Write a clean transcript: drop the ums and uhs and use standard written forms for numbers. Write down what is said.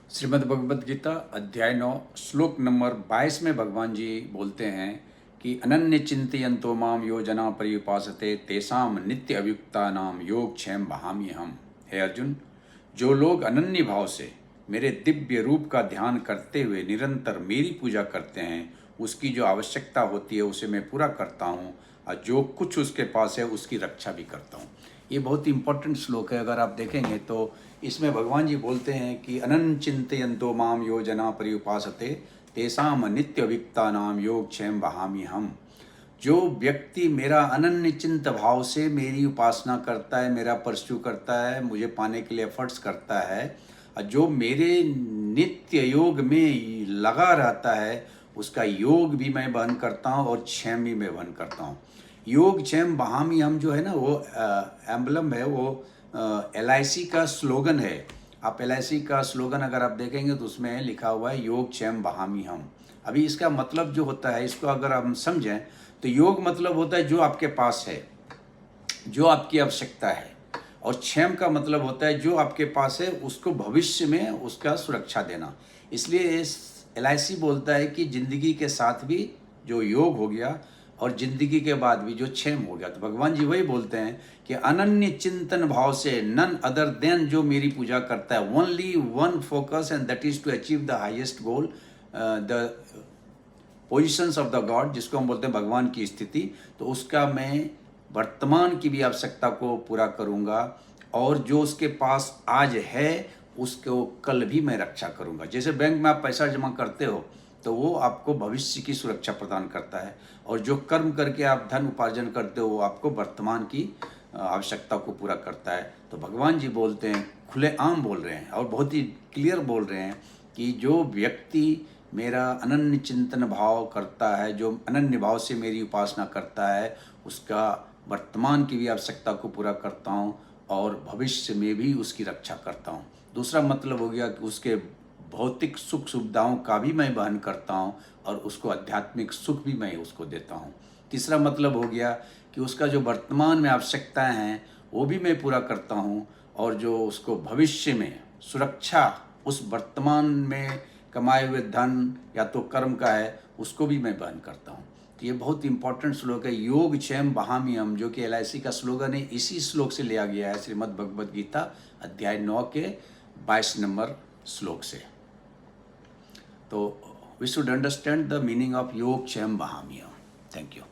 श्रीमद् भगवद गीता अध्याय 9 श्लोक नंबर 22 में भगवान जी बोलते हैं कि अनन्य चिंतयन्तो माम यो जना पर्युपासते तेषाम नित्य अभियुक्ता नाम योग क्षेम बहामी हम। हे अर्जुन, जो लोग अनन्य भाव से मेरे दिव्य रूप का ध्यान करते हुए निरंतर मेरी पूजा करते हैं, उसकी जो आवश्यकता होती है उसे मैं पूरा करता हूँ और जो कुछ उसके पास है उसकी रक्षा भी करता हूँ। ये बहुत ही इम्पोर्टेंट श्लोक है। अगर आप देखेंगे तो इसमें भगवान जी बोलते हैं कि अनन्य चिंतयन्तो माम यो जना पर्युपासते तेषाम नित्य अभियुक्ता नाम योग क्षेम बहामी हम। जो व्यक्ति मेरा अनन्य चिंत भाव से मेरी उपासना करता है, मेरा परस्यू करता है, मुझे पाने के लिए एफर्ट्स करता है और जो मेरे नित्य योग में लगा रहता है, उसका योग भी मैं वहन करता हूँ और क्षेम भी मैं वहन करता हूँ। योग क्षेम बहामी हम जो है ना, वो एम्बलम है, वो LIC का स्लोगन है। आप LIC का स्लोगन अगर आप देखेंगे तो उसमें लिखा हुआ है योग क्षेम बहामी हम। अभी इसका मतलब जो होता है, इसको अगर हम समझें तो योग मतलब होता है जो आपके पास है, जो आपकी आवश्यकता है, और क्षेम का मतलब होता है जो आपके पास है उसको भविष्य में उसका सुरक्षा देना। इसलिए इस LIC बोलता है कि जिंदगी के साथ भी जो योग हो गया और जिंदगी के बाद भी जो क्षेम हो गया। तो भगवान जी वही बोलते हैं कि अनन्य चिंतन भाव से नन अदर देन जो मेरी पूजा करता है, only one focus and that is to achieve the highest goal, the positions of the god, जिसको हम बोलते हैं भगवान की स्थिति। तो उसका मैं वर्तमान की भी आवश्यकता को पूरा करूँगा और जो उसके पास आज है उसको कल भी मैं रक्षा करूँगा। जैसे बैंक में आप पैसा जमा करते हो तो वो आपको भविष्य की सुरक्षा प्रदान करता है, और जो कर्म करके आप धन उपार्जन करते हो वो आपको वर्तमान की आवश्यकता को पूरा करता है। तो भगवान जी बोलते हैं, खुलेआम बोल रहे हैं और बहुत ही क्लियर बोल रहे हैं कि जो व्यक्ति मेरा अनन्य चिंतन भाव करता है, जो अनन्य भाव से मेरी उपासना करता है, उसका वर्तमान की भी आवश्यकता को पूरा करता हूँ और भविष्य में भी उसकी रक्षा करता हूँ। दूसरा मतलब हो गया कि उसके भौतिक सुख सुविधाओं का भी मैं वहन करता हूँ और उसको आध्यात्मिक सुख भी मैं उसको देता हूँ। तीसरा मतलब हो गया कि उसका जो वर्तमान में आवश्यकताएं हैं वो भी मैं पूरा करता हूँ, और जो उसको भविष्य में सुरक्षा उस वर्तमान में कमाए हुए धन या तो कर्म का है उसको भी मैं वहन करता हूँ। तो ये बहुत इंपॉर्टेंट श्लोक है, योग क्षेम बहामी हम, जो कि LIC का स्लोगन है। इसी श्लोक से लिया गया है श्रीमद् भगवद गीता अध्याय 9 के 22 नंबर श्लोक से। तो we should understand the meaning of योग क्षेम बहामी हम। Thank you.